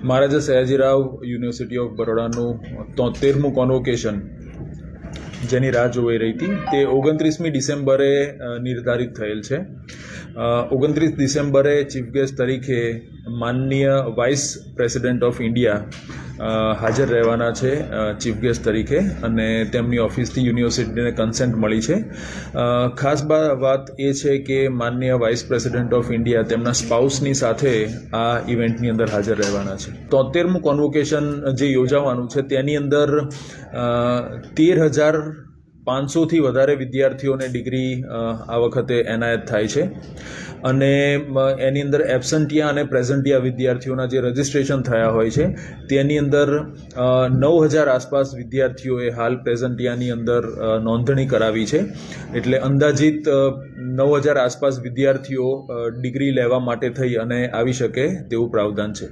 Maharaja Sayajirao University of બરોડાનું 73મું convocation જેની રાહ જોવાઈ રહી હતી તે 29મી ડિસેમ્બરે નિર્ધારિત થયેલ છે. 29 ડિસેમ્બરે ચીફ ગેસ્ટ તરીકે માનનીય વાઇસ પ્રેસિડેન્ટ ઓફ ઇન્ડિયા હાજર રહેવાના છે ચીફ ગેસ્ટ તરીકે, અને તેમની ઓફિસથી યુનિવર્સિટીને કન્સેન્ટ મળી છે. ખાસ વાત એ છે કે માનનીય વાઇસ પ્રેસિડેન્ટ ઓફ ઇન્ડિયા તેમના સ્પાઉસની સાથે આ ઇવેન્ટની અંદર હાજર રહેવાના છે. 73મું કોન્વોકેશન જે યોજાવાનું છે તેની અંદર 13,500થી વધારે વિદ્યાર્થીઓને ડિગ્રી આ વખતે એનાયત થાય છે, અને એની અંદર એબસન્ટિયા અને પ્રેઝન્ટિયા વિદ્યાર્થીઓના જે રજિસ્ટ્રેશન થયા હોય છે તેની અંદર 9,000 આસપાસ વિદ્યાર્થીઓએ હાલ પ્રેઝન્ટિયાની અંદર નોંધણી કરાવી છે. એટલે અંદાજિત 9,000 આસપાસ વિદ્યાર્થીઓ ડિગ્રી લેવા માટે થઈ અને આવી શકે તેવું પ્રાવધાન છે.